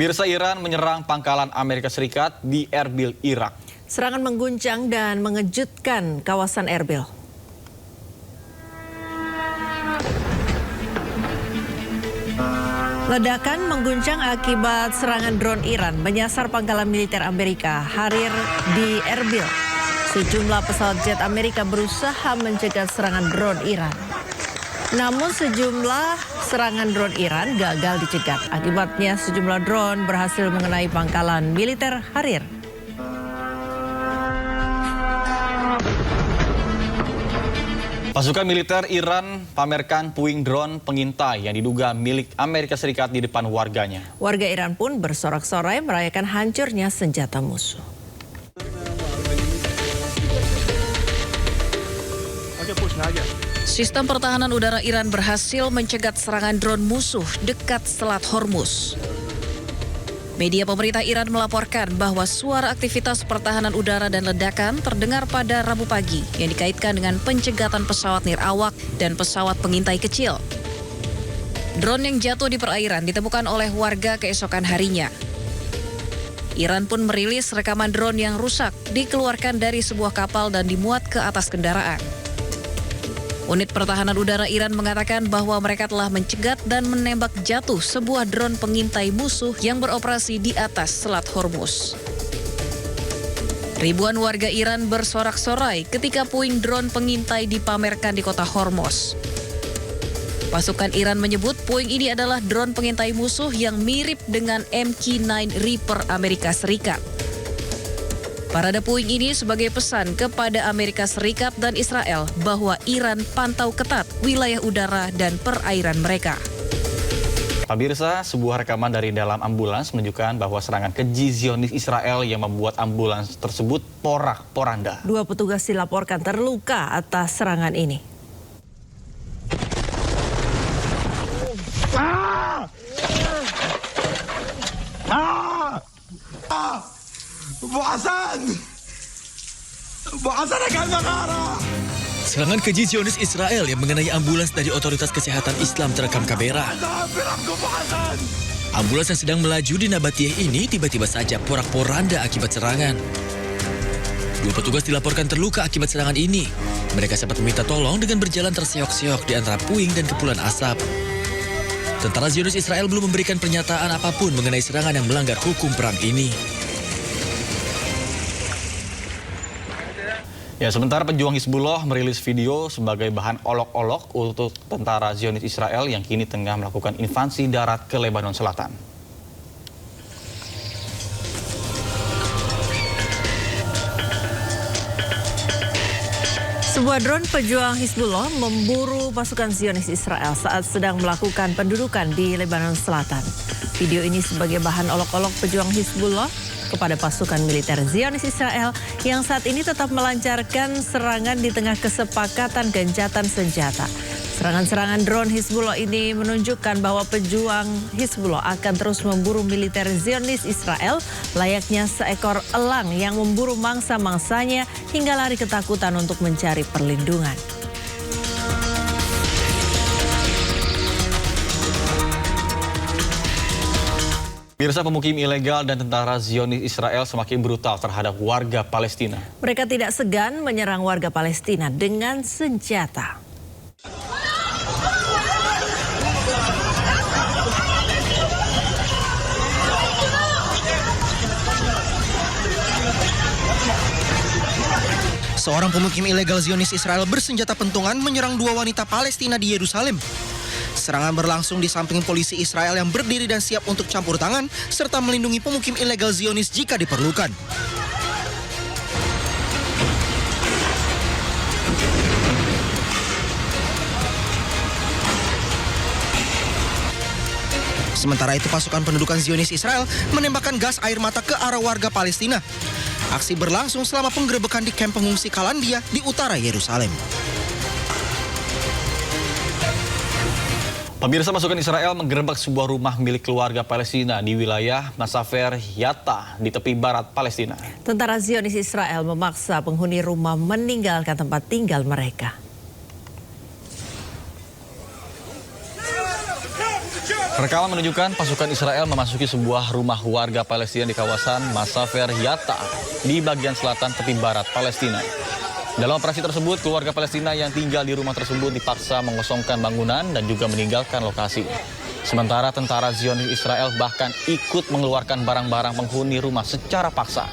Pemirsa, Iran menyerang pangkalan Amerika Serikat di Erbil, Irak. Serangan mengguncang dan mengejutkan kawasan Erbil. Ledakan mengguncang akibat serangan drone Iran menyasar pangkalan militer Amerika Harir di Erbil. Sejumlah pesawat jet Amerika berusaha mencegah serangan drone Iran. Namun sejumlah serangan drone Iran gagal dicegat. Akibatnya sejumlah drone berhasil mengenai pangkalan militer Harir. Pasukan militer Iran pamerkan puing drone pengintai yang diduga milik Amerika Serikat di depan warganya. Warga Iran pun bersorak-sorai merayakan hancurnya senjata musuh. Sistem pertahanan udara Iran berhasil mencegat serangan drone musuh dekat Selat Hormuz. Media pemerintah Iran melaporkan bahwa suara aktivitas pertahanan udara dan ledakan terdengar pada Rabu pagi yang dikaitkan dengan pencegatan pesawat nirawak dan pesawat pengintai kecil. Drone yang jatuh di perairan ditemukan oleh warga keesokan harinya. Iran pun merilis rekaman drone yang rusak dikeluarkan dari sebuah kapal dan dimuat ke atas kendaraan. Unit pertahanan udara Iran mengatakan bahwa mereka telah mencegat dan menembak jatuh sebuah drone pengintai musuh yang beroperasi di atas Selat Hormuz. Ribuan warga Iran bersorak-sorai ketika puing drone pengintai dipamerkan di kota Hormuz. Pasukan Iran menyebut puing ini adalah drone pengintai musuh yang mirip dengan MQ-9 Reaper Amerika Serikat. Parade puing ini sebagai pesan kepada Amerika Serikat dan Israel bahwa Iran pantau ketat wilayah udara dan perairan mereka. Pemirsa, sebuah rekaman dari dalam ambulans menunjukkan bahwa serangan keji Zionis Israel yang membuat ambulans tersebut porak-poranda. 2 petugas dilaporkan terluka atas serangan ini. Serangan keji Zionis Israel yang mengenai ambulans dari Otoritas Kesehatan Islam terekam kamera. Ambulans yang sedang melaju di Nabatiyah ini tiba-tiba saja porak-poranda akibat serangan. 2 petugas dilaporkan terluka akibat serangan ini. Mereka sempat meminta tolong dengan berjalan terseok-seok di antara puing dan kepulan asap. Tentara Zionis Israel belum memberikan pernyataan apapun mengenai serangan yang melanggar hukum perang ini. Ya, sementara pejuang Hizbullah merilis video sebagai bahan olok-olok untuk tentara Zionis Israel yang kini tengah melakukan invasi darat ke Lebanon Selatan. Sebuah drone pejuang Hizbullah memburu pasukan Zionis Israel saat sedang melakukan pendudukan di Lebanon Selatan. Video ini sebagai bahan olok-olok pejuang Hizbullah kepada pasukan militer Zionis Israel yang saat ini tetap melancarkan serangan di tengah kesepakatan gencatan senjata. Serangan-serangan drone Hizbullah ini menunjukkan bahwa pejuang Hizbullah akan terus memburu militer Zionis Israel layaknya seekor elang yang memburu mangsa-mangsanya hingga lari ketakutan untuk mencari perlindungan. Pemirsa, pemukim ilegal dan tentara Zionis Israel semakin brutal terhadap warga Palestina. Mereka tidak segan menyerang warga Palestina dengan senjata. Seorang pemukim ilegal Zionis Israel bersenjata pentungan menyerang 2 wanita Palestina di Yerusalem. Serangan berlangsung di samping polisi Israel yang berdiri dan siap untuk campur tangan serta melindungi pemukim ilegal Zionis jika diperlukan. Sementara itu pasukan pendudukan Zionis Israel menembakkan gas air mata ke arah warga Palestina. Aksi berlangsung selama penggerebekan di kamp pengungsi Kalandia di utara Yerusalem. Pemirsa, pasukan Israel menggerebek sebuah rumah milik keluarga Palestina di wilayah Masafer Yatta di tepi barat Palestina. Tentara Zionis Israel memaksa penghuni rumah meninggalkan tempat tinggal mereka. Rekaman menunjukkan pasukan Israel memasuki sebuah rumah warga Palestina di kawasan Masafer Yatta di bagian selatan tepi barat Palestina. Dalam operasi tersebut, keluarga Palestina yang tinggal di rumah tersebut dipaksa mengosongkan bangunan dan juga meninggalkan lokasi. Sementara tentara Zionis Israel bahkan ikut mengeluarkan barang-barang penghuni rumah secara paksa.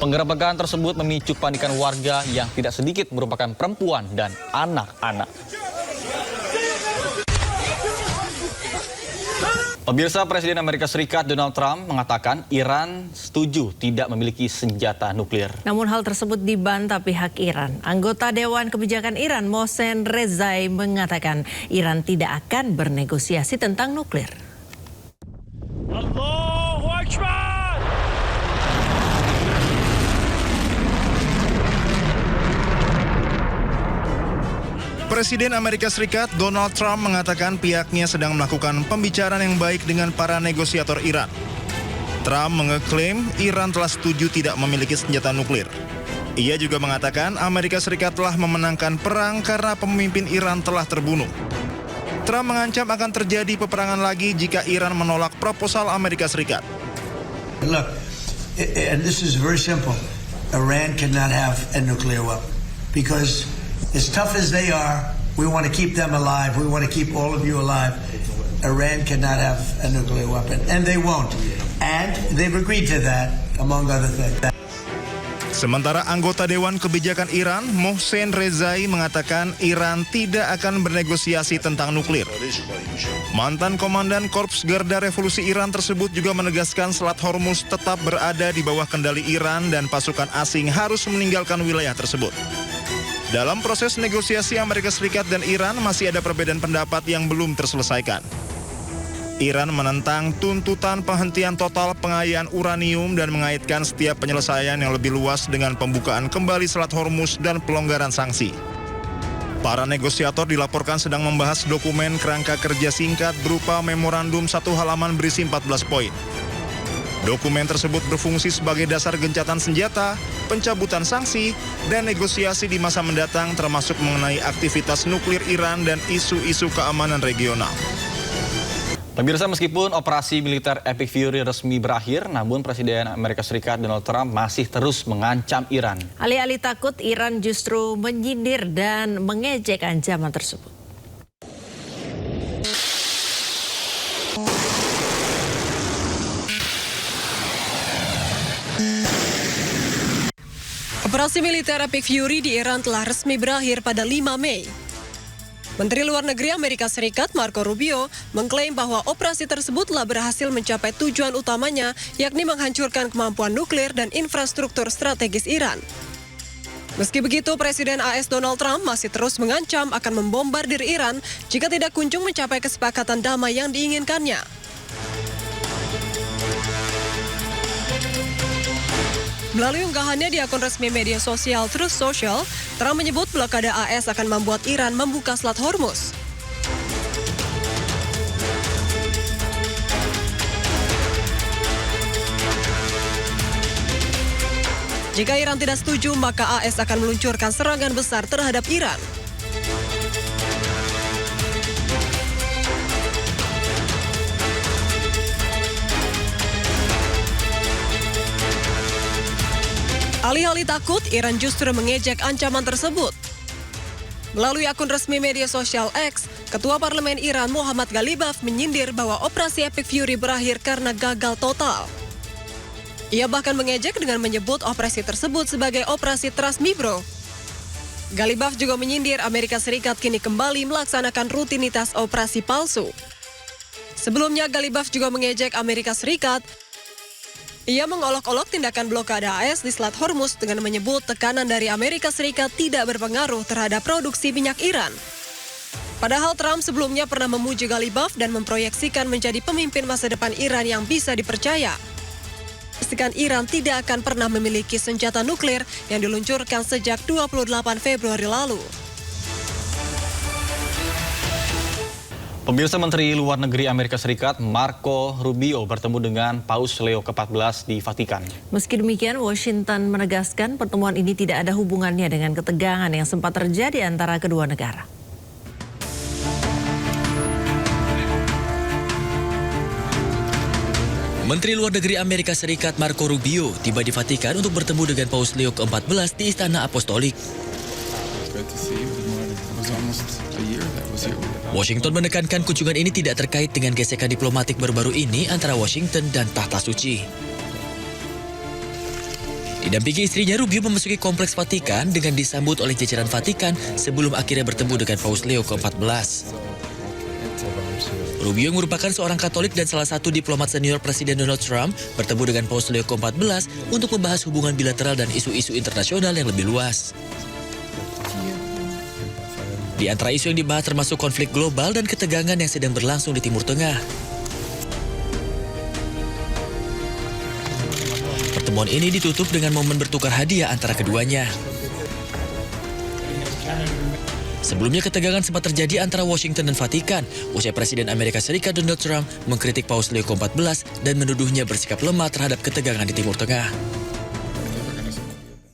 Penggerebekan tersebut memicu kepanikan warga yang tidak sedikit merupakan perempuan dan anak-anak. Pemirsa, Presiden Amerika Serikat Donald Trump mengatakan Iran setuju tidak memiliki senjata nuklir. Namun hal tersebut dibantah pihak Iran. Anggota Dewan Kebijakan Iran Mohsen Rezai mengatakan Iran tidak akan bernegosiasi tentang nuklir. Allahu Akbar! Presiden Amerika Serikat Donald Trump mengatakan pihaknya sedang melakukan pembicaraan yang baik dengan para negosiator Iran. Trump mengeklaim Iran telah setuju tidak memiliki senjata nuklir. Ia juga mengatakan Amerika Serikat telah memenangkan perang karena pemimpin Iran telah terbunuh. Trump mengancam akan terjadi peperangan lagi jika Iran menolak proposal Amerika Serikat. Look, and this is very simple. Iran cannot have a nuclear weapon because as tough as they are, we want to keep them alive. We want to keep all of you alive. Iran cannot have a nuclear weapon, and they won't. And they've agreed to that, among other things. Sementara anggota Dewan Kebijakan Iran, Mohsen Rezai, mengatakan Iran tidak akan bernegosiasi tentang nuklir. Mantan Komandan Korps Garda Revolusi Iran tersebut juga menegaskan Selat Hormuz tetap berada di bawah kendali Iran dan pasukan asing harus meninggalkan wilayah tersebut. Dalam proses negosiasi Amerika Serikat dan Iran masih ada perbedaan pendapat yang belum terselesaikan. Iran menentang tuntutan penghentian total pengayaan uranium dan mengaitkan setiap penyelesaian yang lebih luas dengan pembukaan kembali Selat Hormuz dan pelonggaran sanksi. Para negosiator dilaporkan sedang membahas dokumen kerangka kerja singkat berupa memorandum 1 halaman berisi 14 poin. Dokumen tersebut berfungsi sebagai dasar gencatan senjata, pencabutan sanksi, dan negosiasi di masa mendatang termasuk mengenai aktivitas nuklir Iran dan isu-isu keamanan regional. Pemirsa, meskipun operasi militer Epic Fury resmi berakhir, namun Presiden Amerika Serikat Donald Trump masih terus mengancam Iran. Alih-alih takut, Iran justru menyindir dan mengejek ancaman tersebut. Operasi militer Epic Fury di Iran telah resmi berakhir pada 5 Mei. Menteri Luar Negeri Amerika Serikat Marco Rubio mengklaim bahwa operasi tersebut telah berhasil mencapai tujuan utamanya, yakni menghancurkan kemampuan nuklir dan infrastruktur strategis Iran. Meski begitu, Presiden AS Donald Trump masih terus mengancam akan membombardir Iran jika tidak kunjung mencapai kesepakatan damai yang diinginkannya. Melalui unggahannya di akun resmi media sosial Truth Social, Trump menyebut blokade AS akan membuat Iran membuka Selat Hormuz. Jika Iran tidak setuju, maka AS akan meluncurkan serangan besar terhadap Iran. Alih-alih takut, Iran justru mengejek ancaman tersebut. Melalui akun resmi media sosial X, Ketua Parlemen Iran Muhammad Ghalibaf menyindir bahwa operasi Epic Fury berakhir karena gagal total. Ia bahkan mengejek dengan menyebut operasi tersebut sebagai operasi Trasmibro. Ghalibaf juga menyindir Amerika Serikat kini kembali melaksanakan rutinitas operasi palsu. Sebelumnya, Ghalibaf juga mengejek Amerika Serikat. Ia mengolok-olok tindakan blokade AS di Selat Hormuz dengan menyebut tekanan dari Amerika Serikat tidak berpengaruh terhadap produksi minyak Iran. Padahal Trump sebelumnya pernah memuji Ghalibaf dan memproyeksikan menjadi pemimpin masa depan Iran yang bisa dipercaya. Pastikan Iran tidak akan pernah memiliki senjata nuklir yang diluncurkan sejak 28 Februari lalu. Pemirsa, Menteri Luar Negeri Amerika Serikat Marco Rubio bertemu dengan Paus Leo ke-14 di Vatikan. Meski demikian, Washington menegaskan pertemuan ini tidak ada hubungannya dengan ketegangan yang sempat terjadi antara kedua negara. Menteri Luar Negeri Amerika Serikat Marco Rubio tiba di Vatikan untuk bertemu dengan Paus Leo ke-14 di Istana Apostolik. Washington menekankan kunjungan ini tidak terkait dengan gesekan diplomatik baru-baru ini antara Washington dan Tahta Suci. Didampingi istrinya, Rubio memasuki kompleks Vatikan dengan disambut oleh jajaran Vatikan sebelum akhirnya bertemu dengan Paus Leo ke-14. Rubio yang merupakan seorang Katolik dan salah satu diplomat senior Presiden Donald Trump bertemu dengan Paus Leo ke-14 untuk membahas hubungan bilateral dan isu-isu internasional yang lebih luas. Di antara isu yang dibahas termasuk konflik global dan ketegangan yang sedang berlangsung di Timur Tengah. Pertemuan ini ditutup dengan momen bertukar hadiah antara keduanya. Sebelumnya ketegangan sempat terjadi antara Washington dan Vatikan usai Presiden Amerika Serikat Donald Trump mengkritik Paus Leo ke-14 dan menuduhnya bersikap lemah terhadap ketegangan di Timur Tengah.